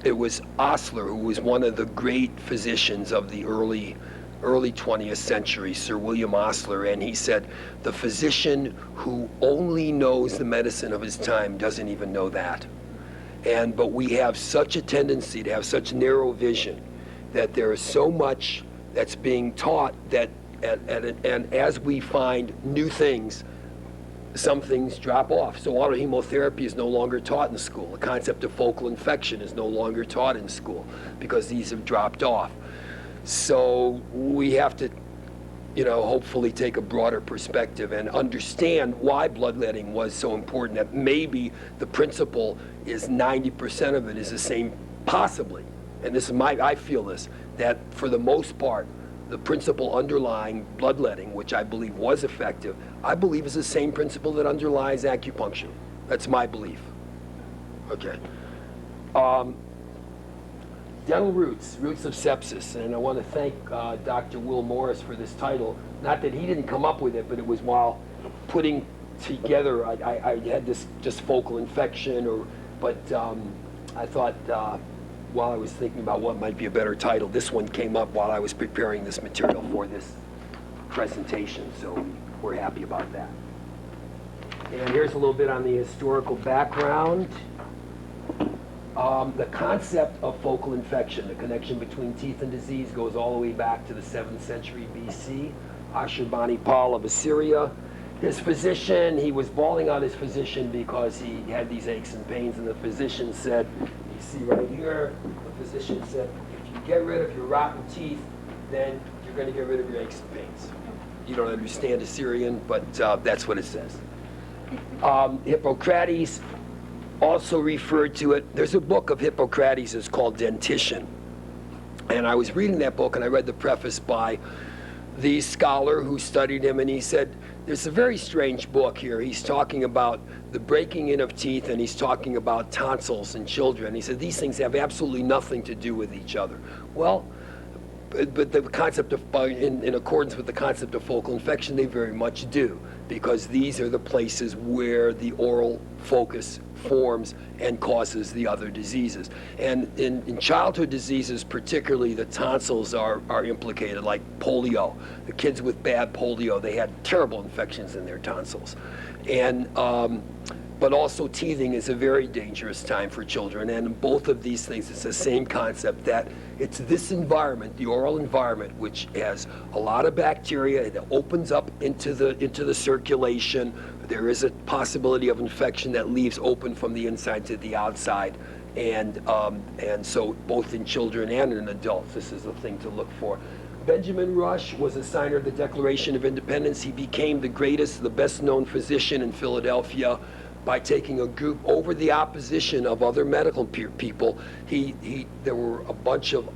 it was Osler, who was one of the great physicians of the early 20th century, Sir William Osler, and he said, the physician who only knows the medicine of his time doesn't even know that. But we have such a tendency to have such narrow vision that there is so much that's being taught that, and as we find new things, some things drop off. So autohemotherapy is no longer taught in school. The concept of focal infection is no longer taught in school because these have dropped off. So we have to, hopefully take a broader perspective and understand why bloodletting was so important, that maybe the principle is 90% of it is the same, possibly. And this is I feel this, that for the most part, the principle underlying bloodletting, which I believe was effective, I believe is the same principle that underlies acupuncture. That's my belief. Okay. Dental Roots of Sepsis, and I want to thank Dr. Will Morris for this title. Not that he didn't come up with it, but it was while putting together, I had this just focal infection, but I thought while I was thinking about what might be a better title, this one came up while I was preparing this material for this presentation, so we're happy about that. And here's a little bit on the historical background. The concept of focal infection, the connection between teeth and disease, goes all the way back to the 7th century BC. Ashurbanipal of Assyria. His physician, he was bawling on his physician because he had these aches and pains, and the physician said, you see right here, the physician said, if you get rid of your rotten teeth, then you're going to get rid of your aches and pains. You don't understand Assyrian, but that's what it says. Hippocrates also referred to it. There's a book of Hippocrates, it's called Dentition. And I was reading that book, and I read the preface by the scholar who studied him, and he said, there's a very strange book here. He's talking about the breaking in of teeth, and he's talking about tonsils in children. He said, these things have absolutely nothing to do with each other. Well, but the concept of, in accordance with the concept of focal infection, they very much do, because these are the places where the oral focus forms and causes the other diseases. And in childhood diseases, particularly, the tonsils are implicated, like polio. The kids with bad polio, they had terrible infections in their tonsils. And but also teething is a very dangerous time for children, and both of these things, it's the same concept, that it's this environment, the oral environment, which has a lot of bacteria, it opens up into the circulation. There is a possibility of infection that leaves open from the inside to the outside, and so both in children and in adults, this is a thing to look for. Benjamin Rush was a signer of the Declaration of Independence. He became the greatest, the best known physician in Philadelphia by taking a group over the opposition of other medical people. There were a bunch of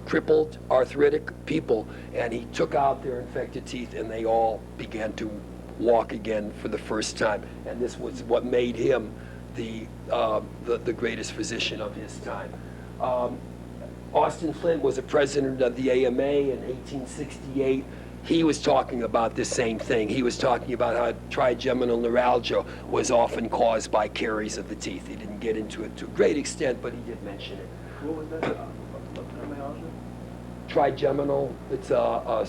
crippled, arthritic people, and he took out their infected teeth, and they all began to walk again for the first time. And this was what made him the greatest physician of his time. Austin Flint was a president of the AMA in 1868. He was talking about this same thing. He was talking about how trigeminal neuralgia was often caused by caries of the teeth. He didn't get into it to a great extent, but he did mention it. What was that? Trigeminal, it's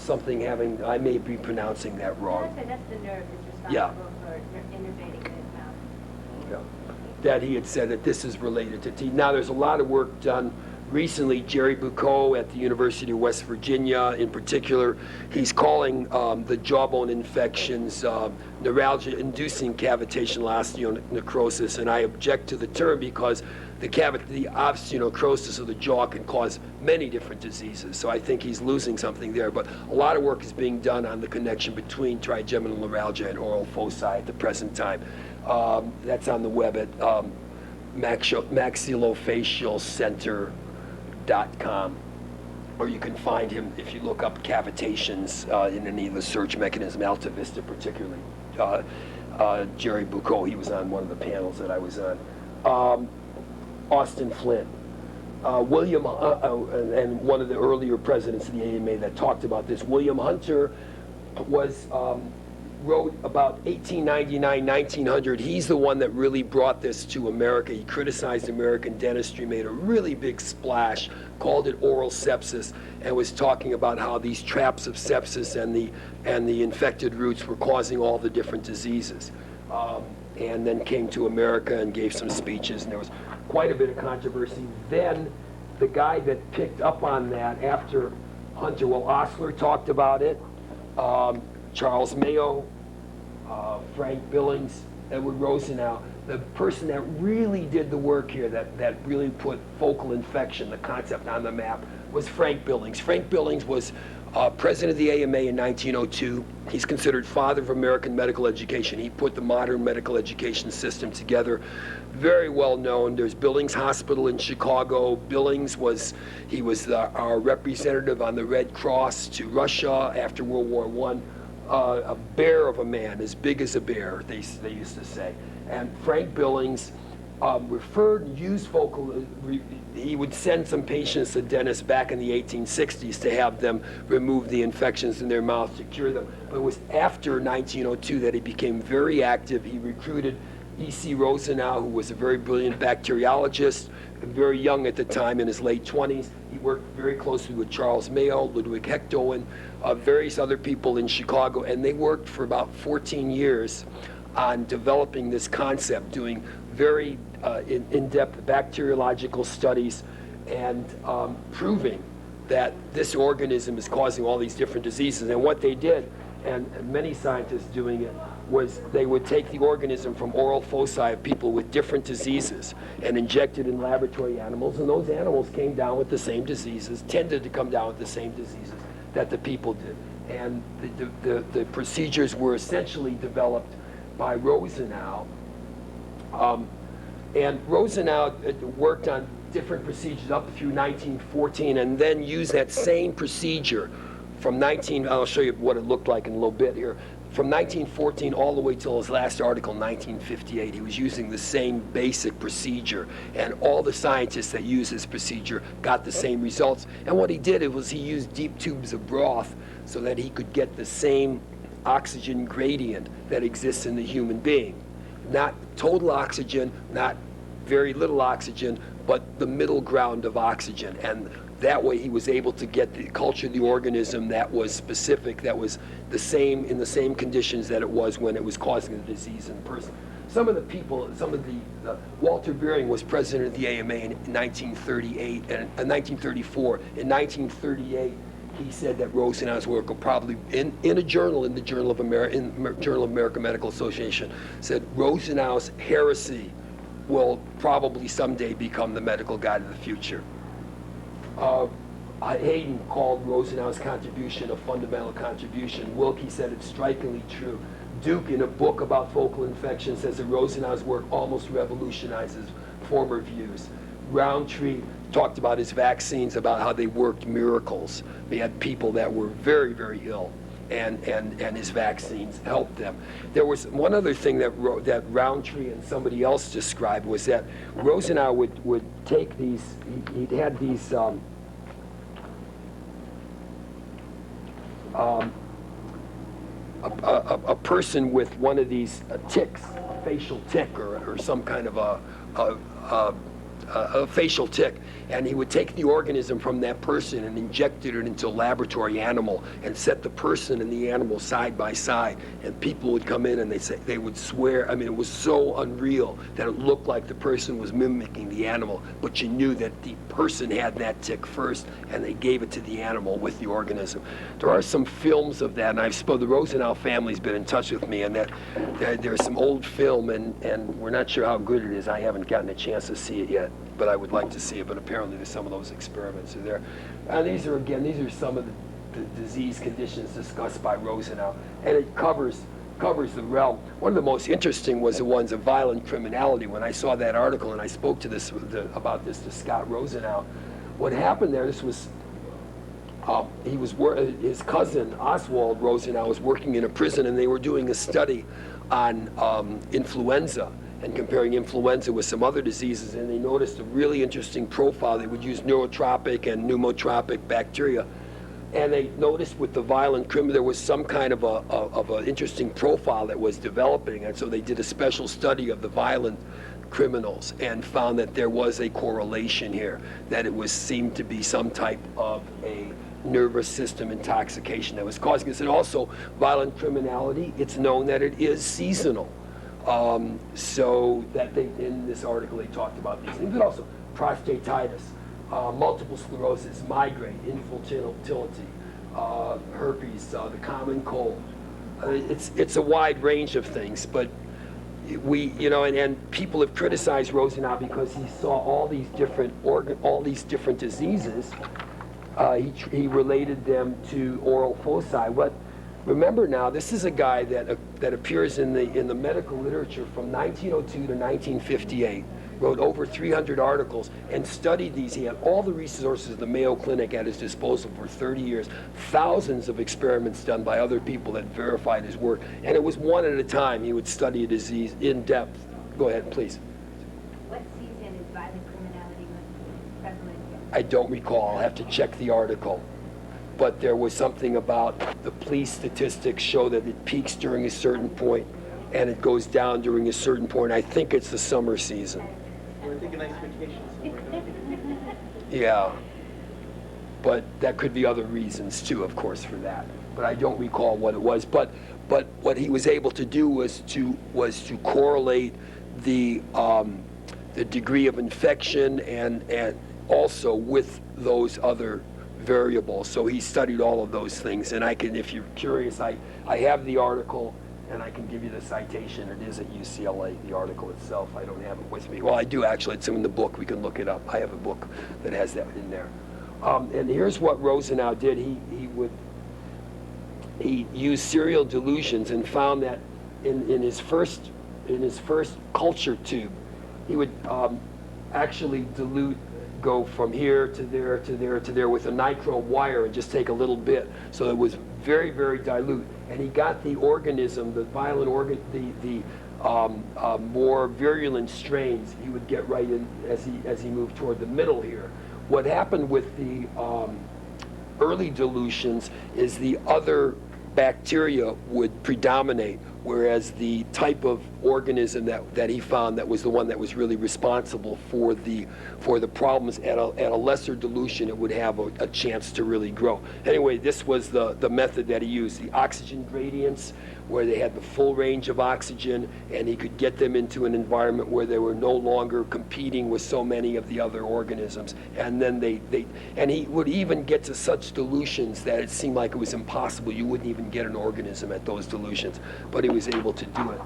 something having, I may be pronouncing that wrong. That's the nerve that's responsible for innervating the mouth. Yeah. That he had said that this is related to teeth. Now there's a lot of work done recently. Jerry Bucco at the University of West Virginia in particular, he's calling the jawbone infections neuralgia-inducing cavitation osteonecrosis, and I object to the term because the osteonecrosis of the jaw can cause many different diseases, so I think he's losing something there. But a lot of work is being done on the connection between trigeminal neuralgia and oral foci at the present time. That's on the web at maxillofacialcenter.com, or you can find him if you look up cavitations in any of the search mechanism, Alta Vista particularly. Jerry Bucco, he was on one of the panels that I was on. Austin Flint, William, and one of the earlier presidents of the AMA that talked about this. William Hunter was wrote about 1899, 1900. He's the one that really brought this to America. He criticized American dentistry, made a really big splash, called it oral sepsis, and was talking about how these traps of sepsis and the infected roots were causing all the different diseases. And then came to America and gave some speeches, and there was quite a bit of controversy. Then the guy that picked up on that after Hunter, well, Osler talked about it, Charles Mayo, Frank Billings, Edward Rosenau. The person that really did the work here, that really put focal infection, the concept, on the map, was Frank Billings. Frank Billings was president of the AMA in 1902. He's considered father of American medical education. He put the modern medical education system together. Very well known. There's Billings Hospital in Chicago. Billings was our representative on the Red Cross to Russia after World War I. A bear of a man, as big as a bear, they used to say. And Frank Billings used focal, he would send some patients to dentists back in the 1860s to have them remove the infections in their mouth to cure them. But it was after 1902 that he became very active. He recruited E.C. Rosenau, who was a very brilliant bacteriologist, very young at the time, in his late 20s. He worked very closely with Charles Mayo, Ludwig Hechtoen, various other people in Chicago, and they worked for about 14 years on developing this concept, doing very in-depth bacteriological studies and proving that this organism is causing all these different diseases. And what they did, and many scientists doing it, was they would take the organism from oral foci of people with different diseases and inject it in laboratory animals, and those animals came down with the same diseases, tended to come down with the same diseases that the people did. And the procedures were essentially developed by Rosenau. And Rosenau worked on different procedures up through 1914, and then used that same procedure from I'll show you what it looked like in a little bit here. From 1914 all the way till his last article in 1958, he was using the same basic procedure, and all the scientists that used this procedure got the same results. And what he did was he used deep tubes of broth so that he could get the same oxygen gradient that exists in the human being. Not total oxygen, not very little oxygen, but the middle ground of oxygen. And that way he was able to culture the organism that was specific, that was the same, in the same conditions that it was when it was causing the disease in person. Walter Behring was president of the AMA in 1938 and 1934. In 1938, he said that Rosenau's work will probably, in the Journal of American Medical Association, said Rosenau's heresy will probably someday become the medical guide of the future. Hayden called Rosenau's contribution a fundamental contribution. Wilkie said it's strikingly true. Duke, in a book about focal infection, says that Rosenau's work almost revolutionizes former views. Roundtree talked about his vaccines, about how they worked miracles. They had people that were very, very ill, and his vaccines helped them. There was one other thing that Roundtree and somebody else described, was that Rosenau would take these, he'd had these a person with one of these ticks, a facial tick, or some kind of a facial tick, and he would take the organism from that person and inject it into a laboratory animal and set the person and the animal side by side, and people would come in and they would swear. I mean, it was so unreal that it looked like the person was mimicking the animal, but you knew that the person had that tick first, and they gave it to the animal with the organism. There are some films of that, and I've spoken, the Rosenau family's been in touch with me, and that there's some old film, and we're not sure how good it is. I haven't gotten a chance to see it yet, but I would like to see it. But apparently there's some of those experiments are there. And these are some of the disease conditions discussed by Rosenau, and it covers the realm. One of the most interesting was the ones of violent criminality. When I saw that article and I spoke to about this to Scott Rosenau, what happened there, this was his cousin Oswald Rosenau was working in a prison, and they were doing a study on influenza and comparing influenza with some other diseases, and they noticed a really interesting profile. They would use neurotropic and pneumotropic bacteria, And they noticed with the violent criminal, there was some kind of an interesting profile that was developing, and so they did a special study of the violent criminals and found that there was a correlation here, that it was seemed to be some type of a nervous system intoxication that was causing this. And also, violent criminality, it's known that it is seasonal. So that in this article they talked about these things, but also prostatitis, multiple sclerosis, migraine, infertility, herpes, the common cold. It's a wide range of things, but and people have criticized Rosenau because he saw all these different diseases. He related them to oral foci. But remember now, this is a guy that appears in the medical literature from 1902 to 1958. Wrote over 300 articles and studied these. He had all the resources of the Mayo Clinic at his disposal for 30 years, thousands of experiments done by other people that verified his work, and it was one at a time. He would study a disease in depth. Go ahead, please. What season is violent criminality most prevalent in? I don't recall. I'll have to check the article. But there was something about the police statistics show that it peaks during a certain point and it goes down during a certain point. I think it's the summer season. We're taking nice vacations somewhere, don't we? Yeah, but that could be other reasons too, of course, for that. But I don't recall what it was. But what he was able to do was to correlate the degree of infection and also with those other variables. So he studied all of those things, and I can, if you're curious, I have the article. And I can give you the citation. It is at UCLA, the article itself. I don't have it with me. Well, I do actually. It's in the book. We can look it up. I have a book that has that in there. And here's what Rosenau did. He used serial delusions and found that in his first culture tube, he would actually go from here to there to there to there with a nitrile wire and just take a little bit. So it was very, very dilute. And he got the organism, the violent organ, the more virulent strains he would get right in as he moved toward the middle here. What happened with the early dilutions is the other bacteria would predominate, whereas the type of organism that he found that was the one that was really responsible for the problems at a lesser dilution, it would have a chance to really grow. Anyway, this was the method that he used, the oxygen gradients, where they had the full range of oxygen, and he could get them into an environment where they were no longer competing with so many of the other organisms. And then and he would even get to such dilutions that it seemed like it was impossible. You wouldn't even get an organism at those dilutions, but he was able to do it.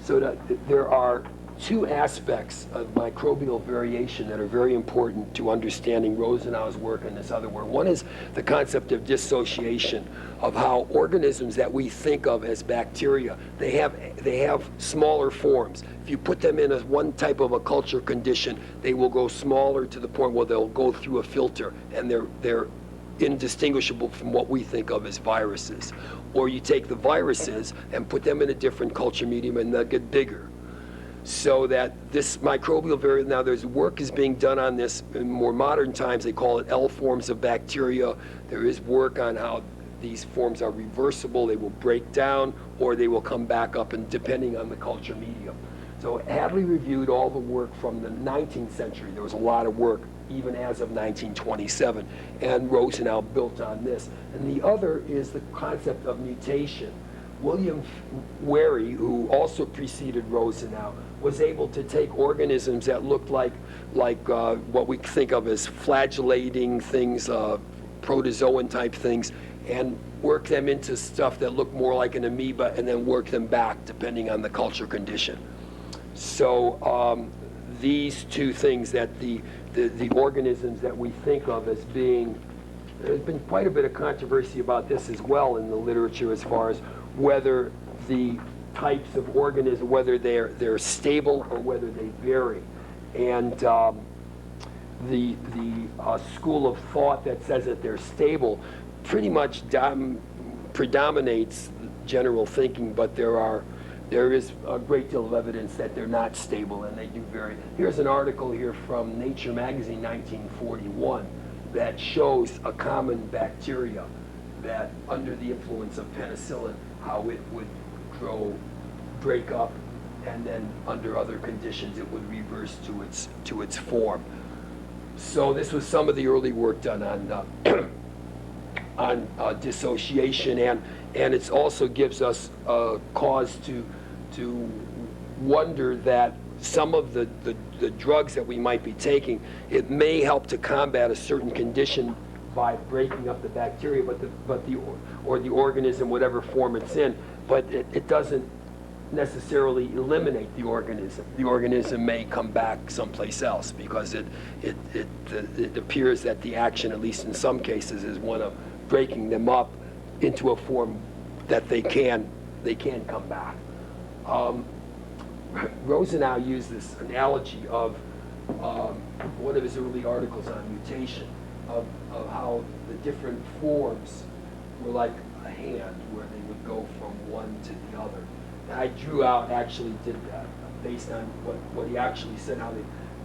So that there are two aspects of microbial variation that are very important to understanding Rosenau's work and this other work. One is the concept of dissociation, of how organisms that we think of as bacteria, they have smaller forms. If you put them in one type of a culture condition, they will go smaller to the point where they'll go through a filter, and they're indistinguishable from what we think of as viruses. Or you take the viruses and put them in a different culture medium and they'll get bigger. So that this microbial variant, now there's work is being done on this in more modern times. They call it L forms of bacteria. There is work on how these forms are reversible. They will break down or they will come back up, and depending on the culture medium. So Hadley reviewed all the work from the 19th century. There was a lot of work even as of 1927, and Rosenau built on this. And the other is the concept of mutation. William Wary, who also preceded Rosenau, was able to take organisms that looked like what we think of as flagellating things, protozoan type things, and work them into stuff that looked more like an amoeba, and then work them back depending on the culture condition. So these two things, that the organisms that we think of as being, there's been quite a bit of controversy about this as well in the literature, as far as whether the types of organisms, whether they're stable or whether they vary. And the school of thought that says that they're stable pretty much predominates general thinking, but there is a great deal of evidence that they're not stable and they do vary. Here's an article here from Nature magazine, 1941, that shows a common bacteria that under the influence of penicillin, how it would break up, and then under other conditions it would reverse to its form. So this was some of the early work done on dissociation, and it also gives us cause to wonder that some of the drugs that we might be taking, it may help to combat a certain condition by breaking up the bacteria, but the organism, whatever form it's in, but it doesn't necessarily eliminate the organism. The organism may come back someplace else because it appears that the action, at least in some cases, is one of breaking them up into a form that they can come back. Rosenau used this analogy of one of his early articles on mutation, of how the different forms were like a hand where they would go from one to the other. And I drew out, actually did that, based on what he actually said, how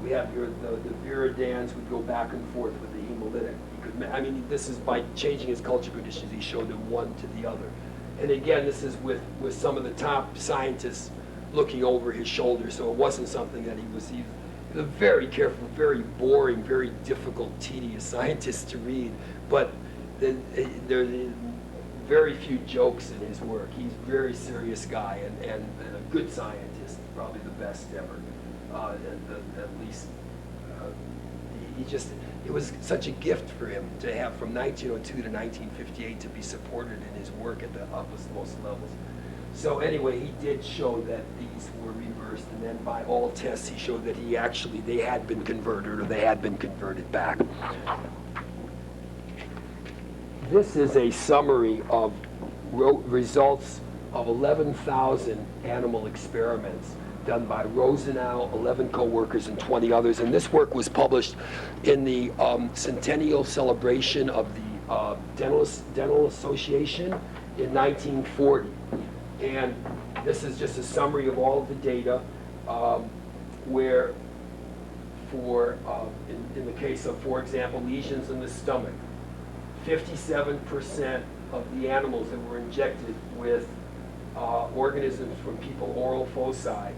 we have the viridans would go back and forth with the hemolytic. This is by changing his culture conditions, he showed them one to the other. And again, this is with some of the top scientists looking over his shoulder, so it wasn't something that he was a very careful, very boring, very difficult, tedious scientist to read, but there are very few jokes in his work. He's a very serious guy and a good scientist, probably the best ever, at least. It was such a gift for him to have from 1902 to 1958 to be supported in his work at the utmost levels. So anyway, he did show that these were reversed, and then by all tests, he showed that they had been converted, or they had been converted back. This is a summary of results of 11,000 animal experiments done by Rosenau, 11 co-workers, and 20 others. And this work was published in the centennial celebration of the Dental Association in 1940. And this is just a summary of all of the data where in the case of, for example, lesions in the stomach, 57% of the animals that were injected with organisms from people, oral foci,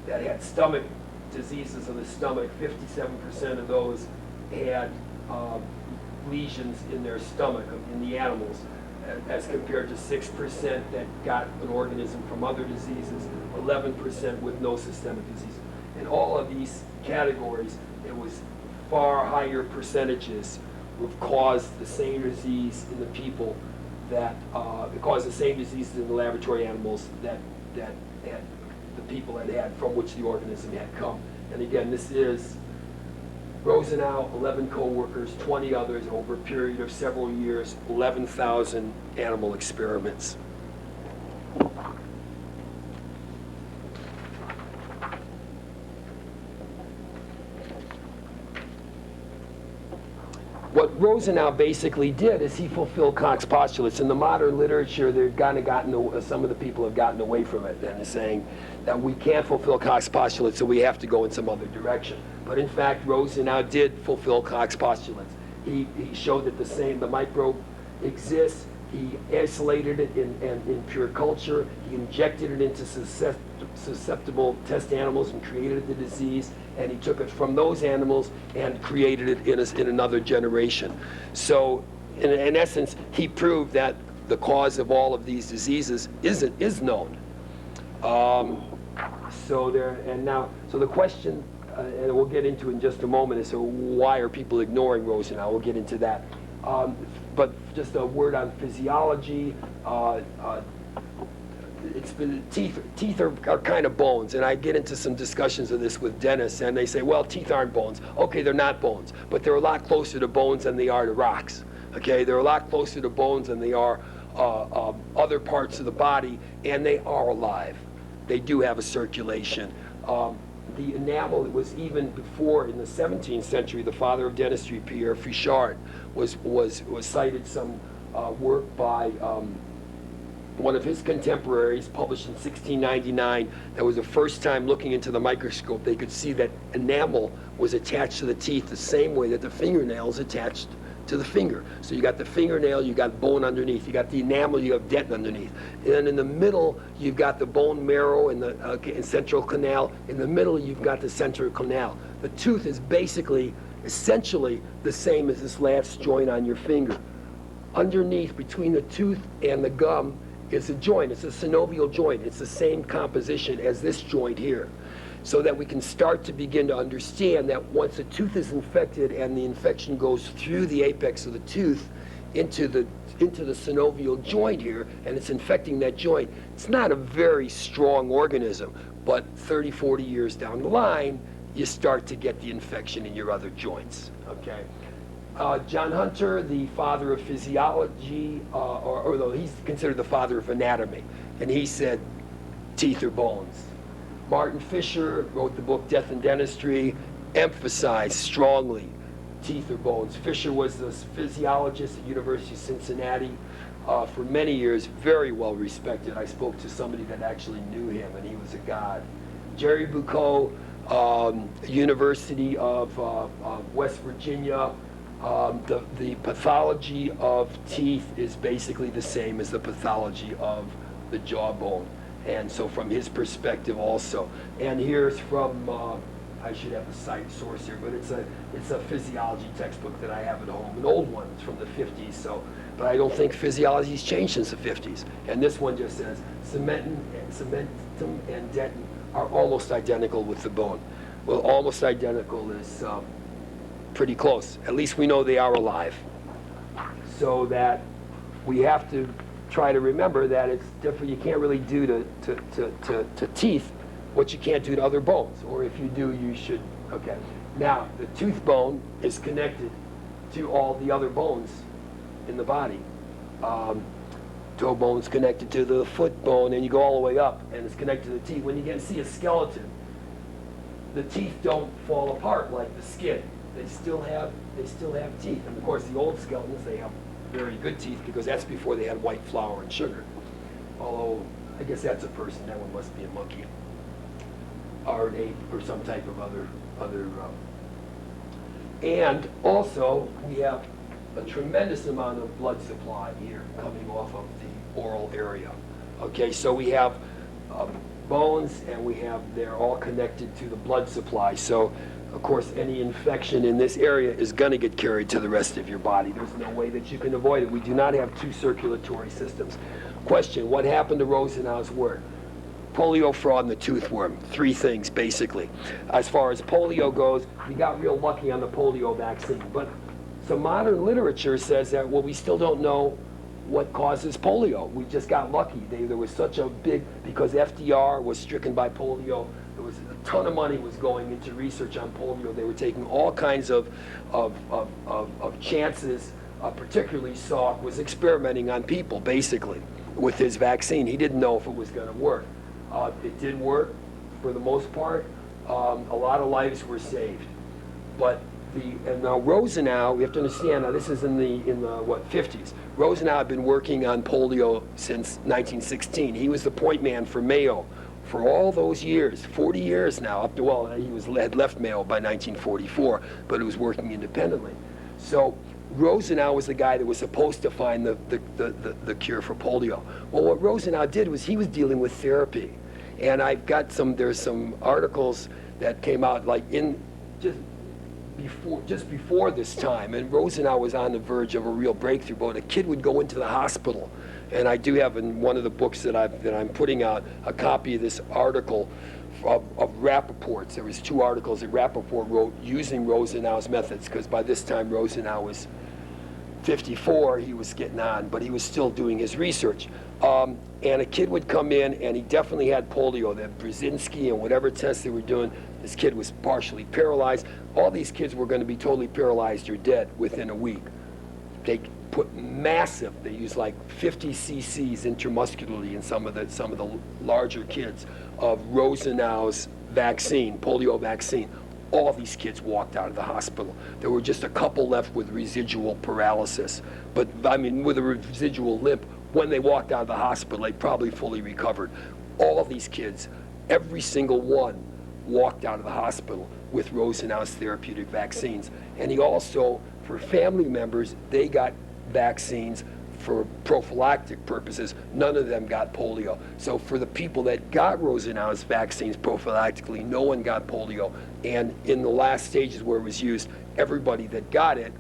that had stomach diseases of the stomach, 57% of those had lesions in their stomach, in the animals, as compared to 6% that got an organism from other diseases, 11% with no systemic disease. In all of these categories, it was far higher percentages have caused the same disease in the people that caused the same diseases in the laboratory animals that had the people had from which the organism had come. And again, this is Rosenau, 11 co-workers, 20 others over a period of several years, 11,000 animal experiments. What Rosenau basically did is he fulfilled Koch's postulates. In the modern literature, some of the people have gotten away from it and are saying that we can't fulfill Koch's postulates, so we have to go in some other direction. But in fact, Rosenau did fulfill Koch's postulates. He showed that the microbe exists. He isolated it in pure culture. He injected it into susceptible test animals and created the disease. And he took it from those animals and created it in another generation. So, in essence, he proved that the cause of all of these diseases is known. So the question, and we'll get into in just a moment, is so why are people ignoring Rosenau? We'll get into that. But just a word on physiology. Teeth are kind of bones, and I get into some discussions of this with dentists, and they say, well, teeth aren't bones. Okay, they're not bones, but they're a lot closer to bones than they are to rocks. Okay, they're a lot closer to bones than they are other parts of the body, and they are alive. They do have a circulation. The enamel, it was even before, in the 17th century, the father of dentistry, Pierre Fichard, was cited some work by one of his contemporaries, published in 1699. That was the first time looking into the microscope, they could see that enamel was attached to the teeth the same way that the fingernail is attached to the finger. So you got the fingernail, you got bone underneath, you got the enamel, you have dentin underneath. And then in the middle, you've got the bone marrow and the central canal. In the middle, you've got the central canal. The tooth is basically, essentially, the same as this last joint on your finger. Underneath, between the tooth and the gum, is a joint. It's a synovial joint. It's the same composition as this joint here. So that we can start to begin to understand that once a tooth is infected and the infection goes through the apex of the tooth into the synovial joint here, and it's infecting that joint, it's not a very strong organism, but 30, 40 years down the line, you start to get the infection in your other joints, okay? John Hunter, the father of physiology, or he's considered the father of anatomy, and he said teeth are bones. Martin Fisher wrote the book Death and Dentistry, emphasized strongly teeth are bones. Fisher was the physiologist at University of Cincinnati for many years, very well respected. I spoke to somebody that actually knew him, and he was a god. Jerry Bucco, University of West Virginia, the pathology of teeth is basically the same as the pathology of the jawbone. And so from his perspective also. And here's from, I should have the site source here, but it's a physiology textbook that I have at home, an old one, it's from the 50s, so, but I don't think physiology's changed since the 50s. And this one just says, cementum and dentin are almost identical with the bone. Well, almost identical is pretty close. At least we know they are alive. So that we have to try to remember that it's different. You can't really do to teeth what you can't do to other bones, or if you do, you should. Okay. Now, the tooth bone is connected to all the other bones in the body. Toe bone's connected to the foot bone, and you go all the way up, and it's connected to the teeth. When you get to see a skeleton, the teeth don't fall apart like the skin. They still have teeth, and of course, the old skeletons, they have very good teeth because that's before they had white flour and sugar. Although, I guess that's a person. That one must be a monkey or an ape or some type of other. And also, we have a tremendous amount of blood supply here coming off of the oral area. Okay, so we have bones, and they're all connected to the blood supply. So, of course, any infection in this area is going to get carried to the rest of your body. There's no way that you can avoid it. We do not have two circulatory systems. Question, what happened to Rosenau's work? Polio, fraud, and the toothworm. Three things, basically. As far as polio goes, we got real lucky on the polio vaccine. But some modern literature says that, well, we still don't know what causes polio. We just got lucky. There was such a big, because FDR was stricken by polio, there was a ton of money was going into research on polio. They were taking all kinds of chances, particularly Salk was experimenting on people, basically, with his vaccine. He didn't know if it was going to work. It did work for the most part. A lot of lives were saved. But and now Rosenau, we have to understand, now this is in the 50s. Rosenau had been working on polio since 1916. He was the point man for Mayo for all those years, 40 years now, up to, well, had left Mayo by 1944, but he was working independently. So Rosenau was the guy that was supposed to find the cure for polio. Well, what Rosenau did was he was dealing with therapy. And I've got there's some articles that came out like just before this time, and Rosenau was on the verge of a real breakthrough, but a kid would go into the hospital. And I do have in one of the books that I'm putting out a copy of this article of Rappaport's. There was 2 articles that Rappaport wrote using Rosenau's methods, because by this time Rosenau was 54, he was getting on, but he was still doing his research. And a kid would come in, and he definitely had polio. That Brzezinski and whatever tests they were doing, this kid was partially paralyzed. All these kids were going to be totally paralyzed or dead within a week. They put massive, they used like 50 cc's intramuscularly in some of the larger kids of Rosenau's vaccine, polio vaccine. All these kids walked out of the hospital. There were just a couple left with residual paralysis, but I mean with a residual limp. When they walked out of the hospital, they probably fully recovered. All these kids, every single one, walked out of the hospital with Rosenau's therapeutic vaccines. And he also, for family members, they got vaccines for prophylactic purposes. None of them got polio. So for the people that got Rosenau's vaccines prophylactically, no one got polio. And in the last stages where it was used, everybody that got it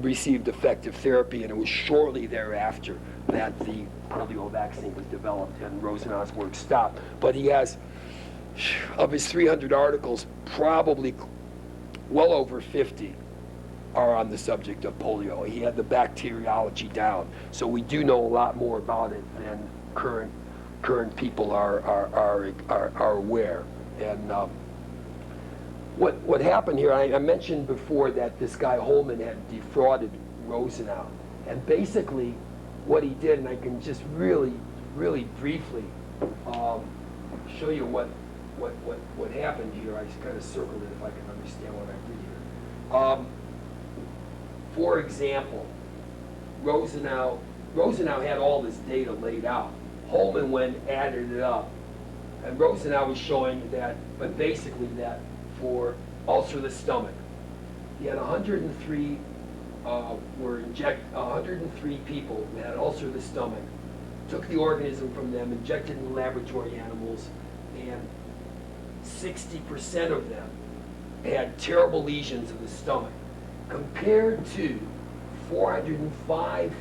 received effective therapy, and it was shortly thereafter that the polio vaccine was developed and Rosenau's work stopped. But he has, of his 300 articles, probably well over 50 are on the subject of polio. He had the bacteriology down, so we do know a lot more about it than current people are aware. And what happened here, I mentioned before that this guy Holman had defrauded Rosenau, and basically what he did, and I can just really briefly show you what happened here. I just kind of circled it if I can understand what I did here. For example, Rosenau had all this data laid out. Holman went and added it up, and Rosenau was showing that, but basically that for ulcer of the stomach, he had 103 103 people who had ulcer of the stomach, took the organism from them, injected in laboratory animals, and 60% of them had terrible lesions of the stomach, compared to 405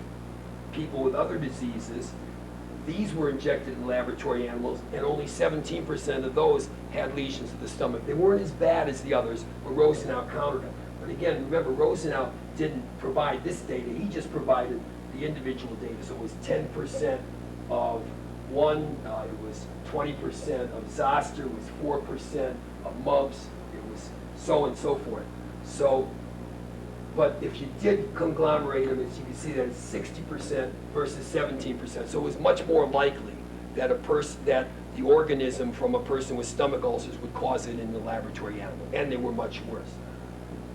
people with other diseases. These were injected in laboratory animals, and only 17% of those had lesions of the stomach. They weren't as bad as the others, but Rosenau countered them. But again, remember, Rosenau didn't provide this data. He just provided the individual data. So it was 10% of one, it was 20% of zoster, it was 4% of mumps, it was so and so forth. So, but if you did conglomerate them, as you can see that it's 60% versus 17%. So it was much more likely that that the organism from a person with stomach ulcers would cause it in the laboratory animal, and they were much worse.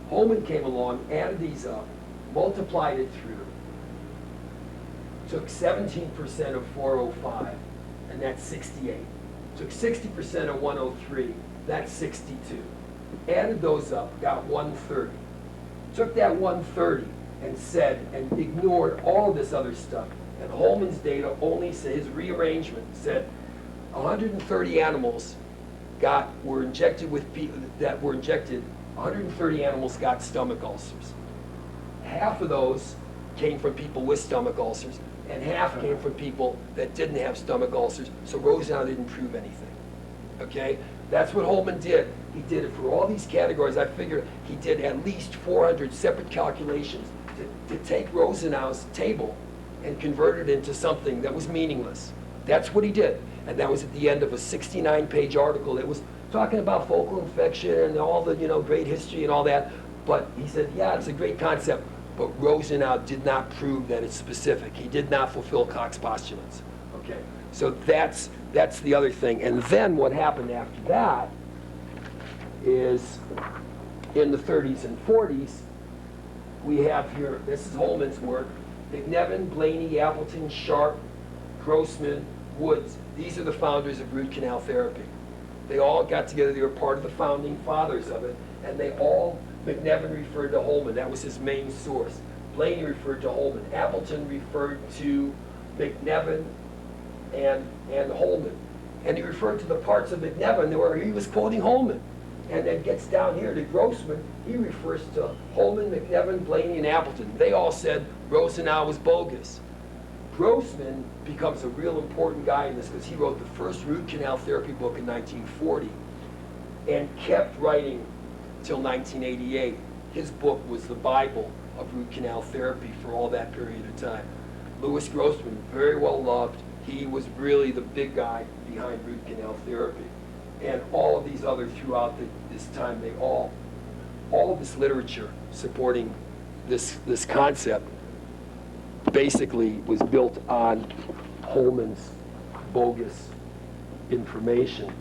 Holman came along, added these up, multiplied it through, took 17% of 405, and that's 68. Took 60% of 103, that's 62. Added those up, got 130. Took that 130 and said, and ignored all this other stuff. And Holman's data only said, his rearrangement said 130 animals were injected with people that were injected, 130 animals got stomach ulcers. Half of those came from people with stomach ulcers, and half came from people that didn't have stomach ulcers, so Rosenau didn't prove anything. Okay? That's what Holman did. He did it for all these categories. I figured he did at least 400 separate calculations to take Rosenau's table and convert it into something that was meaningless. That's what he did. And that was at the end of a 69-page article that was talking about focal infection and all the great history and all that. But he said, yeah, it's a great concept, but Rosenau did not prove that it's specific. He did not fulfill Koch's postulates. Okay, so that's the other thing. And then what happened after that is in the 30s and 40s, we have here, this is Holman's work, McNevin, Blaney, Appleton, Sharp, Grossman, Woods. These are the founders of root canal therapy. They all got together, they were part of the founding fathers of it, and they all, McNevin referred to Holman, that was his main source. Blaney referred to Holman. Appleton referred to McNevin and Holman. And he referred to the parts of McNevin where he was quoting Holman. And then gets down here to Grossman, he refers to Holman, McNevin, Blaney, and Appleton. They all said Rosenau was bogus. Grossman becomes a real important guy in this because he wrote the first root canal therapy book in 1940 and kept writing till 1988. His book was the Bible of root canal therapy for all that period of time. Louis Grossman, very well loved. He was really the big guy behind root canal therapy. And all of these other throughout this time, all of this literature supporting this concept basically was built on Holman's bogus information.